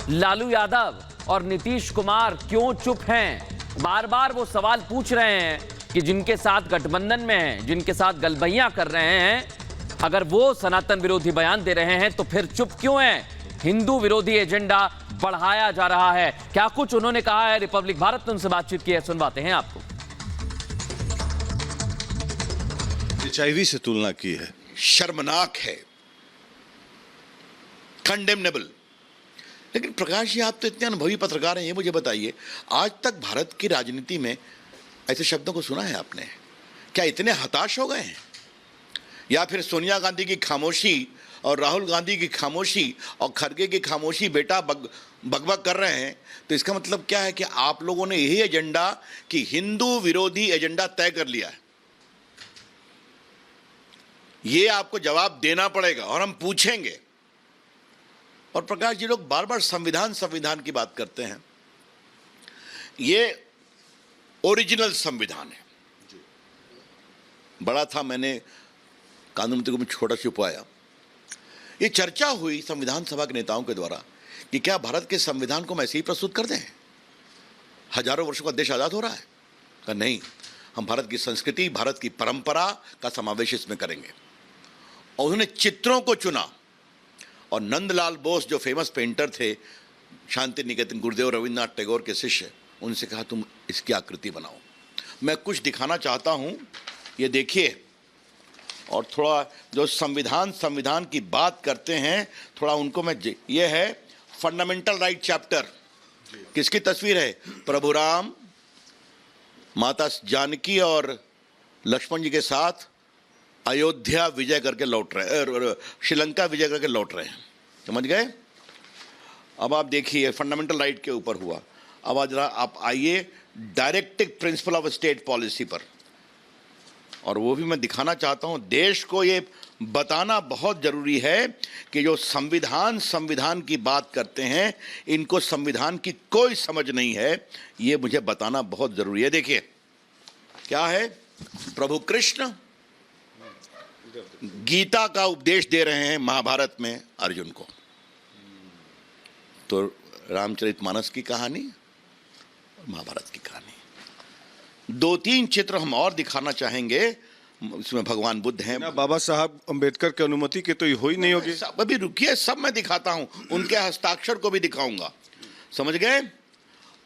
लालू यादव और नीतीश कुमार क्यों चुप हैं? बार बार वो सवाल पूछ रहे हैं कि जिनके साथ गठबंधन में हैं, जिनके साथ गलबैयां कर रहे हैं, अगर वो सनातन विरोधी बयान दे रहे हैं तो फिर चुप क्यों हैं? हिंदू विरोधी एजेंडा बढ़ाया जा रहा है। क्या कुछ उन्होंने कहा है? रिपब्लिक भारत ने उनसे बातचीत की है, सुनवाते हैं आपको। HIV से तुलना की है, शर्मनाक है, कंडेमनेबल। लेकिन प्रकाश जी, आप तो इतने अनुभवी पत्रकार हैं, ये मुझे बताइए, आज तक भारत की राजनीति में ऐसे शब्दों को सुना है आपने? क्या इतने हताश हो गए हैं? या फिर सोनिया गांधी की खामोशी और राहुल गांधी की खामोशी और खड़गे की खामोशी बेटा बकबक कर रहे हैं, तो इसका मतलब क्या है कि आप लोगों ने यही एजेंडा कि हिंदू विरोधी एजेंडा तय कर लिया है? ये आपको जवाब देना पड़ेगा और हम पूछेंगे। और प्रकाश जी, लोग बार बार संविधान की बात करते हैं। ये ओरिजिनल संविधान है। बड़ा था, मैंने कानून मंत्री को भी छोटा छुपाया। ये चर्चा हुई संविधान सभा के नेताओं के द्वारा कि क्या भारत के संविधान को हम ऐसे ही प्रस्तुत कर दें? हजारों वर्षों का देश आजाद हो रहा है। का नहीं, हम भारत की संस्कृति, भारत की परंपरा का समावेश इसमें करेंगे। और उन्होंने चित्रों को चुना और नंदलाल बोस जो फेमस पेंटर थे, शांति निकेतन गुरुदेव रविन्द्रनाथ टैगोर के शिष्य, उनसे कहा तुम इसकी आकृति बनाओ। मैं कुछ दिखाना चाहता हूं, ये देखिए। और थोड़ा जो संविधान की बात करते हैं, थोड़ा उनको मैं, ये है फंडामेंटल राइट चैप्टर। किसकी तस्वीर है? प्रभु राम, माता जानकी और लक्ष्मण जी के साथ अयोध्या विजय करके लौट रहे, श्रीलंका विजय करके लौट रहे हैं। समझ गए? अब आप देखिए, फंडामेंटल राइट के ऊपर हुआ। अब आज आप आइए directive principle of state policy पर, और वो भी मैं दिखाना चाहता हूं। देश को ये बताना बहुत जरूरी है कि जो संविधान की बात करते हैं, इनको संविधान की कोई समझ नहीं है। ये मुझे बताना बहुत जरूरी है। देखिए क्या है, प्रभु कृष्ण गीता का उपदेश दे रहे हैं महाभारत में अर्जुन को। तो रामचरितमानस की कहानी, महाभारत की कहानी। दो तीन चित्र हम और दिखाना चाहेंगे। इसमें भगवान बुद्ध हैं। बाबा साहब अंबेडकर की अनुमति के तो ये हो ही नहीं होगी। अभी रुकिए, सब मैं दिखाता हूं, उनके हस्ताक्षर को भी दिखाऊंगा। समझ गए?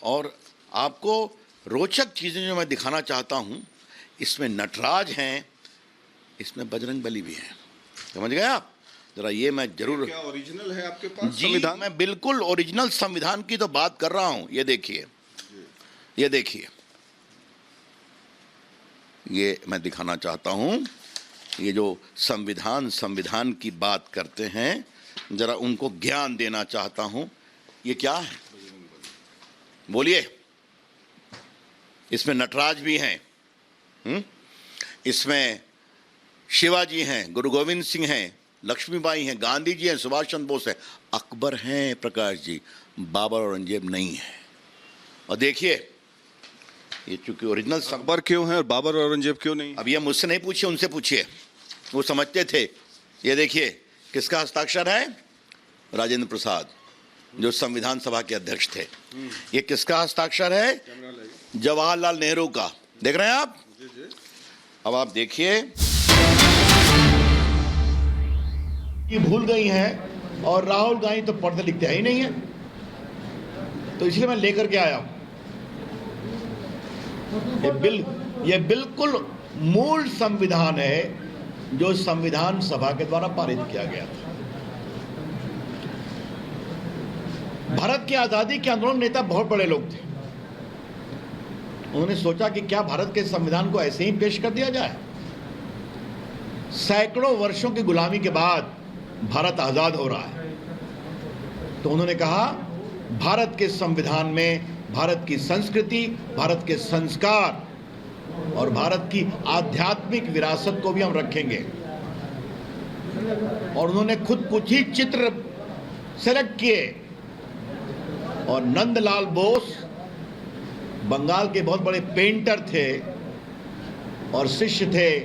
और आपको रोचक चीजें जो मैं दिखाना चाहता हूं, इसमें नटराज हैं, इसमें बजरंग बली भी है। समझ गए आप? जरा ये मैं जरूर, क्या ओरिजिनल है आपके पास जी संविधान? मैं बिल्कुल ओरिजिनल संविधान की तो बात कर रहा हूं। ये देखिए, ये देखिए, ये मैं दिखाना चाहता हूं। ये जो संविधान की बात करते हैं, जरा उनको ज्ञान देना चाहता हूं। ये क्या है? बोलिए। इसमें नटराज भी हैं, इसमें शिवाजी हैं, गुरु गोविंद सिंह हैं, लक्ष्मीबाई हैं, गांधी जी हैं, सुभाष चंद्र बोस हैं, अकबर हैं प्रकाश जी, बाबर औरंगजेब नहीं है। और देखिए, ये चूंकि ओरिजिनल अकबर क्यों है और बाबर औरंगजेब क्यों नहीं? अब ये मुझसे नहीं पूछिए, उनसे पूछिए, वो समझते थे। ये देखिए, किसका हस्ताक्षर है? राजेंद्र प्रसाद, जो संविधान सभा के अध्यक्ष थे। ये किसका हस्ताक्षर है? जवाहरलाल नेहरू का। देख रहे हैं आप? अब आप देखिए, ये भूल गई हैं, और राहुल गांधी तो पढ़ते लिखते ही नहीं है, तो इसलिए मैं लेकर के आया हूं। ये बिल्कुल मूल संविधान है जो संविधान सभा के द्वारा पारित किया गया था। भारत की आजादी के आंदोलन नेता बहुत बड़े लोग थे। उन्होंने सोचा कि क्या भारत के संविधान को ऐसे ही पेश कर दिया जाए? सैकड़ों वर्षों की गुलामी के बाद भारत आजाद हो रहा है, तो उन्होंने कहा भारत के संविधान में भारत की संस्कृति, भारत के संस्कार और भारत की आध्यात्मिक विरासत को भी हम रखेंगे। और उन्होंने खुद कुछ ही चित्र सेलेक्ट किए, और नंदलाल बोस बंगाल के बहुत बड़े पेंटर थे और शिष्य थे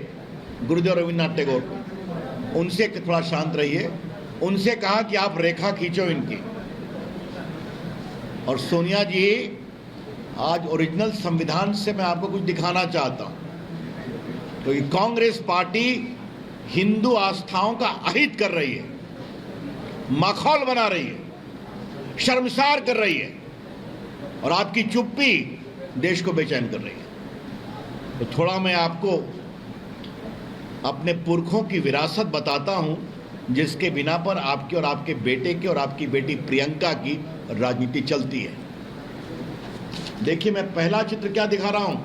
गुरुदेव रविन्द्रनाथ टैगोर। उनसे थोड़ा शांत रहिए। उनसे कहा कि आप रेखा खींचो इनकी, और सोनिया जी, आज ओरिजिनल संविधान से मैं आपको कुछ दिखाना चाहता हूं। तो ये कांग्रेस पार्टी हिंदू आस्थाओं का अहित कर रही है, माखौल बना रही है, शर्मसार कर रही है, और आपकी चुप्पी देश को बेचैन कर रही है। तो थोड़ा मैं आपको अपने पुरखों की विरासत बताता हूं, जिसके बिना पर आपके और आपके बेटे की और आपकी बेटी प्रियंका की राजनीति चलती है। देखिए, मैं पहला चित्र क्या दिखा रहा हूं,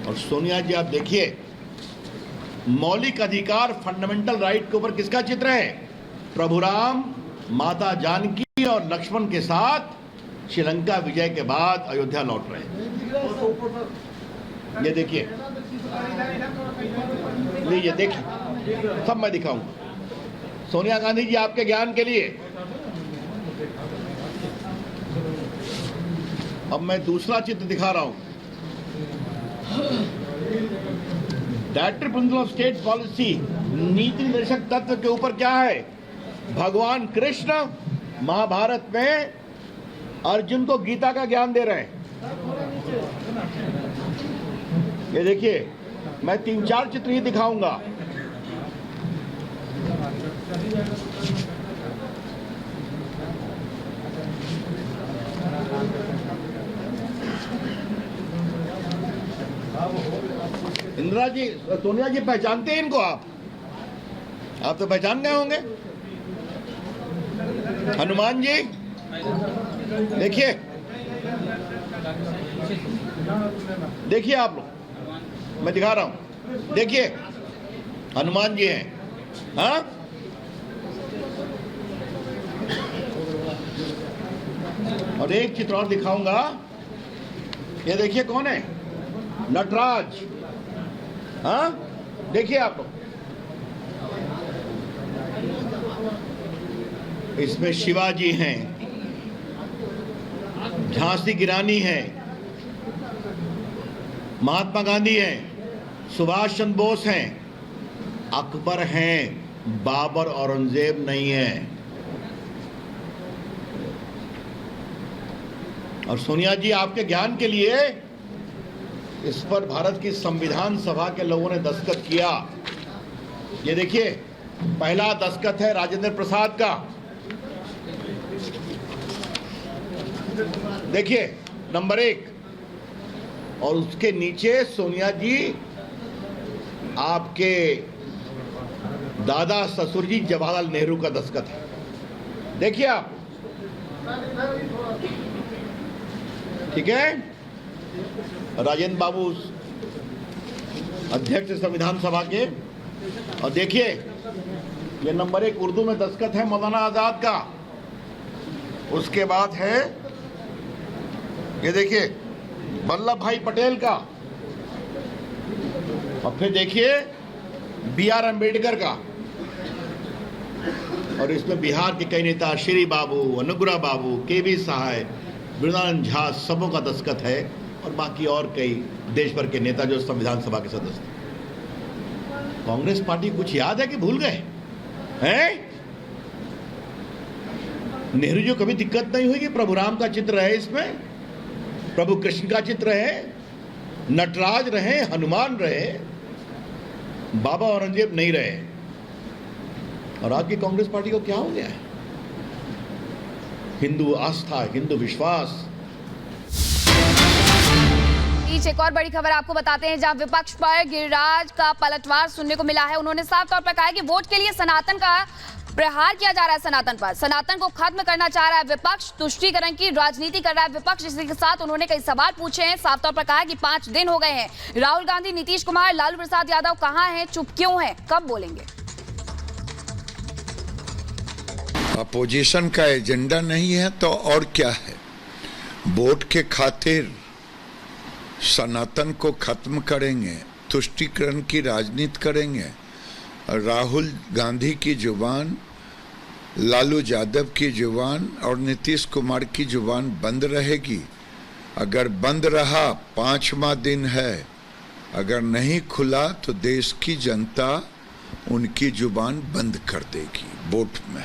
और सोनिया जी आप देखिए, मौलिक अधिकार फंडामेंटल राइट के ऊपर किसका चित्र है? प्रभु राम, माता जानकी और लक्ष्मण के साथ श्रीलंका विजय के बाद अयोध्या लौट रहे हैं। ये देखिए, ये देखिए, सब मैं दिखाऊंगा। सोनिया गांधी जी, आपके ज्ञान के लिए अब मैं दूसरा चित्र दिखा रहा हूं। Director principle of state policy, नीति निर्देशक तत्व के ऊपर क्या है? भगवान कृष्ण महाभारत में अर्जुन को गीता का ज्ञान दे रहे हैं। ये देखिए, मैं 3-4 चित्र ही दिखाऊंगा। इंदिरा जी, सोनिया जी, पहचानते हैं इनको? आप तो पहचान गए होंगे। हनुमान जी, देखिए, देखिए आप लोग, मैं दिखा रहा हूं, देखिए, हनुमान जी हैं। हाँ, और एक चित्र और दिखाऊंगा। ये देखिए, कौन है? नटराज। हाँ, देखिए आप लोग, इसमें शिवाजी हैं, झांसी की रानी है, महात्मा गांधी हैं, सुभाष चंद्र बोस हैं, अकबर हैं, बाबर औरंगजेब नहीं है। और सोनिया जी, आपके ज्ञान के लिए, इस पर भारत की संविधान सभा के लोगों ने दस्तखत किया। ये देखिए, पहला दस्तखत है राजेंद्र प्रसाद का। देखिए, नंबर 1, और उसके नीचे सोनिया जी, आपके दादा ससुर जी जवाहरलाल नेहरू का दस्तखत है। देखिए आप, ठीक है? राजेंद्र बाबू अध्यक्ष संविधान सभा के। और देखिए, ये नंबर 1 उर्दू में दस्तखत है मौलाना आजाद का। उसके बाद है, ये देखिए, वल्लभ भाई पटेल का। और फिर देखिए, B.R. अम्बेडकर का। और इसमें बिहार के कई नेता, श्री बाबू, अनुग्रह बाबू, के.बी. सहाय, वृंदावन झा, सबों का दस्तखत है, और बाकी और कई देश भर के नेता जो संविधान सभा के सदस्य थे। कांग्रेस पार्टी कुछ याद है कि भूल गए हैं? नेहरू जी, कभी दिक्कत नहीं हुई कि प्रभु राम का चित्र है इसमें, प्रभु कृष्ण का चित्र है, नटराज रहे, हनुमान रहे, बाबा औरंगजेब नहीं रहे। और आज की कांग्रेस पार्टी को क्या हो गया है? हिंदू आस्था, हिंदू विश्वास। एक और बड़ी खबर आपको बताते हैं, जहां विपक्ष पर गिरिराज का पलटवार सुनने को मिला है। उन्होंने साफ तौर पर कहा है कि वोट के लिए सनातन का प्रहार किया जा रहा है। सनातन पर, सनातन को खत्म करना चाह रहा है विपक्ष, तुष्टीकरण की राजनीति कर रहा है विपक्ष। इसी के साथ उन्होंने कई सवाल पूछे हैं। साफ तौर पर कहा है कि 5 दिन हो गए हैं, राहुल गांधी, नीतीश कुमार, लालू प्रसाद यादव कहां हैं, चुप क्यों हैं, कब बोलेंगे? अपोजिशन का एजेंडा नहीं है तो और क्या है? वोट के खातिर सनातन को खत्म करेंगे, तुष्टीकरण की राजनीति करेंगे। राहुल गांधी की जुबान, लालू यादव की जुबान और नीतीश कुमार की जुबान बंद रहेगी। अगर बंद रहा, 5वां दिन है, अगर नहीं खुला तो देश की जनता उनकी जुबान बंद कर देगी वोट में।